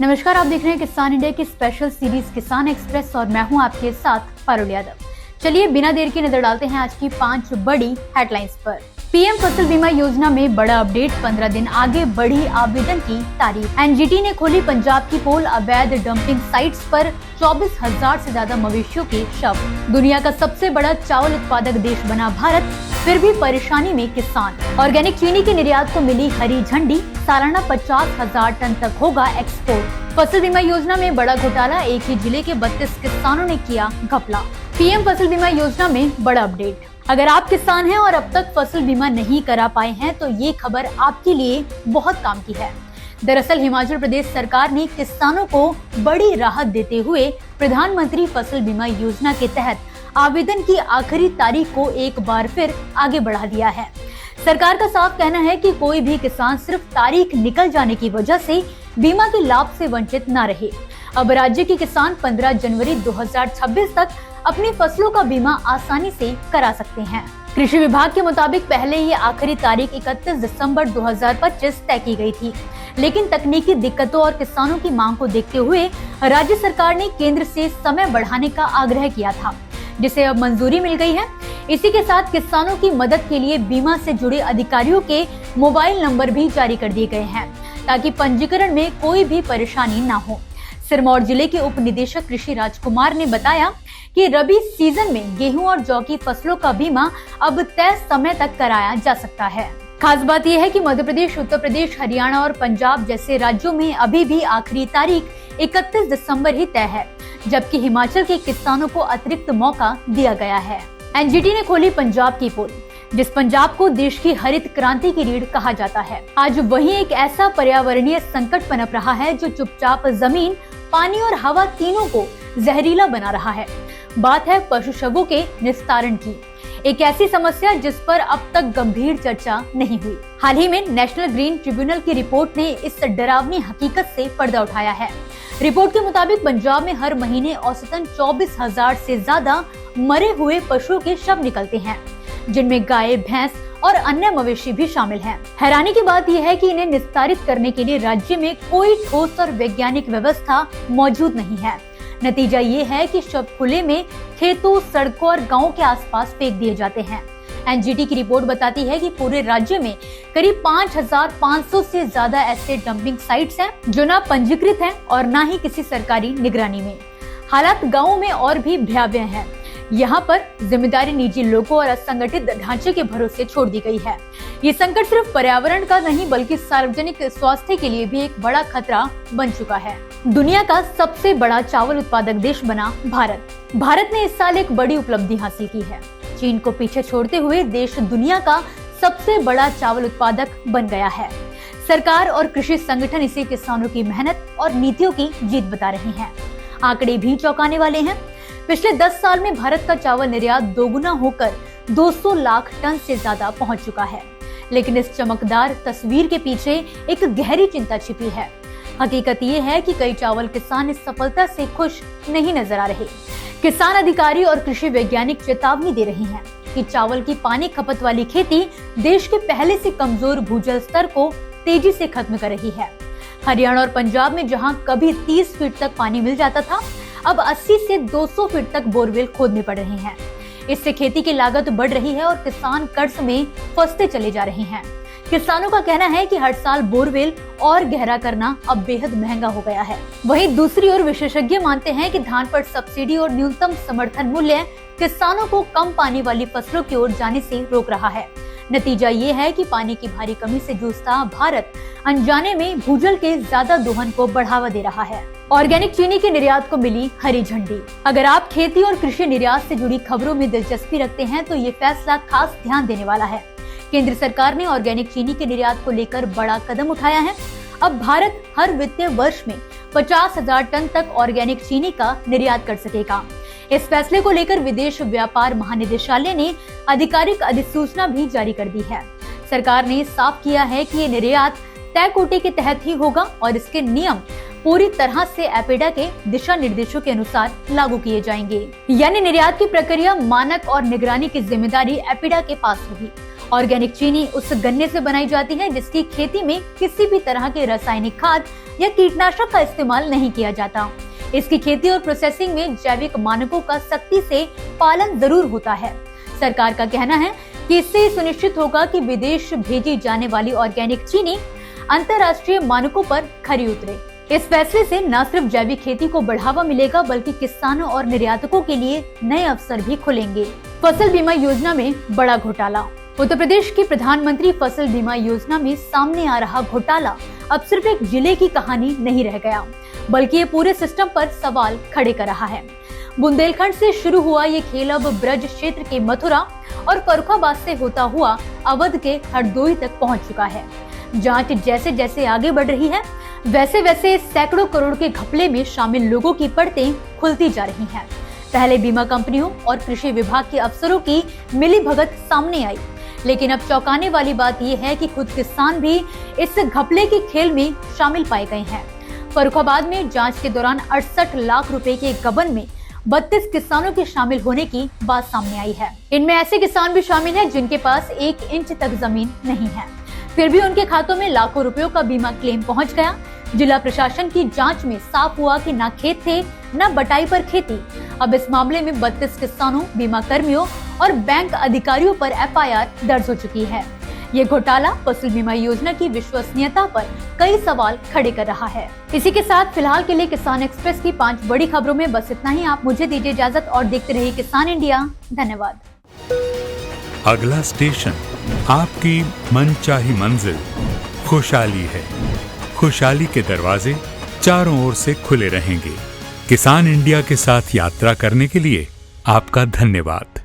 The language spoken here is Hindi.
नमस्कार, आप देख रहे हैं किसान इंडिया की स्पेशल सीरीज किसान एक्सप्रेस और मैं हूं आपके साथ पारुल यादव। चलिए बिना देर के नजर डालते हैं आज की 5 बड़ी हेडलाइंस पर। पीएम फसल बीमा योजना में बड़ा अपडेट, 15 दिन आगे बढ़ी आवेदन की तारीख। एनजीटी ने खोली पंजाब की पोल, अवैध डंपिंग साइट्स पर 24,000 से ज्यादा मवेशियों के शव। दुनिया का सबसे बड़ा चावल उत्पादक देश बना भारत, फिर भी परेशानी में किसान। ऑर्गेनिक चीनी के निर्यात को मिली हरी झंडी, सालाना 50,000 टन तक होगा एक्सपोर्ट। फसल बीमा योजना में बड़ा घोटाला, एक ही जिले के 32 किसानों ने किया घपला। पीएम फसल बीमा योजना में बड़ा अपडेट। अगर आप किसान हैं और अब तक फसल बीमा नहीं करा पाए हैं तो ये खबर आपके लिए बहुत काम की है। दरअसल हिमाचल प्रदेश सरकार ने किसानों को बड़ी राहत देते हुए प्रधानमंत्री फसल बीमा योजना के तहत आवेदन की आखिरी तारीख को एक बार फिर आगे बढ़ा दिया है। सरकार का साफ कहना है कि कोई भी किसान सिर्फ तारीख निकल जाने की वजह से बीमा के लाभ से वंचित न रहे। अब राज्य के किसान 15 जनवरी 2026 तक अपनी फसलों का बीमा आसानी से करा सकते हैं। कृषि विभाग के मुताबिक पहले ये आखिरी तारीख 31 दिसंबर 2025 तय की गई थी, लेकिन तकनीकी दिक्कतों और किसानों की मांग को देखते हुए राज्य सरकार ने केंद्र से समय बढ़ाने का आग्रह किया था, जिसे अब मंजूरी मिल गई है। इसी के साथ किसानों की मदद के लिए बीमा से जुड़े अधिकारियों के मोबाइल नंबर भी जारी कर दिए गए हैं, ताकि पंजीकरण में कोई भी परेशानी न हो। सिरमौर जिले के उप निदेशक कृषि राजकुमार ने बताया कि रबी सीजन में गेहूं और जौ की फसलों का बीमा अब तय समय तक कराया जा सकता है। खास बात यह है कि मध्य प्रदेश, उत्तर प्रदेश, हरियाणा और पंजाब जैसे राज्यों में अभी भी आखिरी तारीख 31 दिसंबर ही तय है, जबकि हिमाचल के किसानों को अतिरिक्त मौका दिया गया है। एनजीटी ने खोली पंजाब की पोल, जिस पंजाब को देश की हरित क्रांति की रीढ़ कहा जाता है। आज वही एक ऐसा पर्यावरणीय संकट पनप रहा है जो चुपचाप जमीन, पानी और हवा तीनों को जहरीला बना रहा है। बात है पशु शवों के निस्तारण की, एक ऐसी समस्या जिस पर अब तक गंभीर चर्चा नहीं हुई। हाल ही में नेशनल ग्रीन ट्रिब्यूनल की रिपोर्ट ने इस डरावनी हकीकत से पर्दा उठाया है। रिपोर्ट के मुताबिक पंजाब में हर महीने औसतन 24,000 से ज्यादा मरे हुए पशुओं के शव निकलते हैं, जिनमें गाय, भैंस और अन्य मवेशी भी शामिल हैं। हैरानी की बात यह है कि इन्हें निस्तारित करने के लिए राज्य में कोई ठोस और वैज्ञानिक व्यवस्था मौजूद नहीं है। नतीजा ये है कि शव खुले में खेतों, सड़कों और गांवों के आसपास फेंक दिए जाते हैं। एनजीटी की रिपोर्ट बताती है कि पूरे राज्य में करीब 5,500 से ज्यादा ऐसे डंपिंग साइट्स हैं जो ना पंजीकृत हैं और ना ही किसी सरकारी निगरानी में। हालात गाँवों में और भी भयावह हैं। यहाँ पर जिम्मेदारी निजी लोगों और असंगठित ढांचे के भरोसे छोड़ दी गई है। ये संकट सिर्फ पर्यावरण का नहीं बल्कि सार्वजनिक स्वास्थ्य के लिए भी एक बड़ा खतरा बन चुका है। दुनिया का सबसे बड़ा चावल उत्पादक देश बना भारत। भारत ने इस साल एक बड़ी उपलब्धि हासिल की है। चीन को पीछे छोड़ते हुए देश दुनिया का सबसे बड़ा चावल उत्पादक बन गया है। सरकार और कृषि संगठन इसे किसानों की मेहनत और नीतियों की जीत बता रहे हैं। आंकड़े भी चौंकाने वाले हैं। पिछले 10 साल में भारत का चावल निर्यात दोगुना होकर 200 लाख टन से ज्यादा पहुंच चुका है। लेकिन इस चमकदार तस्वीर के पीछे एक गहरी चिंता छिपी है। हकीकत ये है कि कई चावल किसान इस सफलता से खुश नहीं नजर आ रहे। किसान अधिकारी और कृषि वैज्ञानिक चेतावनी दे रहे हैं कि चावल की पानी खपत वाली खेती देश के पहले से कमजोर भूजल स्तर को तेजी से खत्म कर रही है। हरियाणा और पंजाब में जहां कभी 30 फीट तक पानी मिल जाता था, अब 80 से 200 फीट तक बोरवेल खोदने पड़ रहे हैं। इससे खेती की लागत बढ़ रही है और किसान कर्ज में फंसते चले जा रहे हैं। किसानों का कहना है कि हर साल बोरवेल और गहरा करना अब बेहद महंगा हो गया है। वहीं दूसरी ओर विशेषज्ञ मानते हैं कि धान पर सब्सिडी और न्यूनतम समर्थन मूल्य किसानों को कम पानी वाली फसलों की ओर जाने से रोक रहा है। नतीजा ये है कि पानी की भारी कमी से जूझता भारत अनजाने में भूजल के ज्यादा दोहन को बढ़ावा दे रहा है। ऑर्गेनिक चीनी के निर्यात को मिली हरी झंडी। अगर आप खेती और कृषि निर्यात से जुड़ी खबरों में दिलचस्पी रखते हैं तो ये फैसला खास ध्यान देने वाला है। केंद्र सरकार ने ऑर्गेनिक चीनी के निर्यात को लेकर बड़ा कदम उठाया है। अब भारत हर वित्तीय वर्ष में 50,000 टन तक ऑर्गेनिक चीनी का निर्यात कर सकेगा। इस फैसले को लेकर विदेश व्यापार महानिदेशालय ने आधिकारिक अधिसूचना भी जारी कर दी है। सरकार ने साफ किया है कि ये निर्यात तय कोटे के तहत ही होगा और इसके नियम पूरी तरह से एपेडा के दिशा निर्देशों के अनुसार लागू किए जाएंगे। यानी निर्यात की प्रक्रिया, मानक और निगरानी की जिम्मेदारी एपेडा के पास होगी ऑर्गेनिक चीनी उस गन्ने से बनाई जाती है जिसकी खेती में किसी भी तरह के रासायनिक खाद या कीटनाशक का इस्तेमाल नहीं किया जाता। इसकी खेती और प्रोसेसिंग में जैविक मानकों का सख्ती से पालन जरूर होता है। सरकार का कहना है कि इससे सुनिश्चित होगा कि विदेश भेजी जाने वाली ऑर्गेनिक चीनी अंतर्राष्ट्रीय मानकों पर खरी उतरे। इस फैसले से न सिर्फ जैविक खेती को बढ़ावा मिलेगा बल्कि किसानों और निर्यातकों के लिए नए अवसर भी खुलेंगे। फसल बीमा योजना में बड़ा घोटाला। उत्तर प्रदेश की प्रधानमंत्री फसल बीमा योजना में सामने आ रहा घोटाला अब सिर्फ एक जिले की कहानी नहीं रह गया, बल्कि ये पूरे सिस्टम पर सवाल खड़े कर रहा है। बुंदेलखंड से शुरू हुआ ये खेल अब ब्रज क्षेत्र के मथुरा और फर्रुखाबाद से होता हुआ अवध के हरदोई तक पहुंच चुका है। जांच जैसे जैसे आगे बढ़ रही है वैसे वैसे सैकड़ों करोड़ के घपले में शामिल लोगों की परतें खुलती जा रही हैं। पहले बीमा कंपनियों और कृषि विभाग के अफसरों की मिलीभगत सामने आई, लेकिन अब चौंकाने वाली बात यह है कि खुद किसान भी इस घपले के खेल में शामिल पाए गए हैं। फर्रुखाबाद में जांच के दौरान 68 लाख रुपए के गबन में 32 किसानों के शामिल होने की बात सामने आई है। इनमें ऐसे किसान भी शामिल हैं जिनके पास 1 इंच तक जमीन नहीं है, फिर भी उनके खातों में लाखों रुपयों का बीमा क्लेम पहुंच गया। जिला प्रशासन की जांच में साफ हुआ कि न खेत थे न बटाई पर खेती। अब इस मामले में 32 किसानों, बीमा कर्मियों और बैंक अधिकारियों पर FIR दर्ज हो चुकी है। ये घोटाला फसल बीमा योजना की विश्वसनीयता पर कई सवाल खड़े कर रहा है। इसी के साथ फिलहाल के लिए किसान एक्सप्रेस की 5 बड़ी खबरों में बस इतना ही। आप मुझे दीजिए इजाजत और देखते रहिए किसान इंडिया। धन्यवाद। अगला स्टेशन आपकी मनचाही मंजिल खुशहाली है। खुशहाली के दरवाजे चारों ओर से खुले रहेंगे। किसान इंडिया के साथ यात्रा करने के लिए आपका धन्यवाद।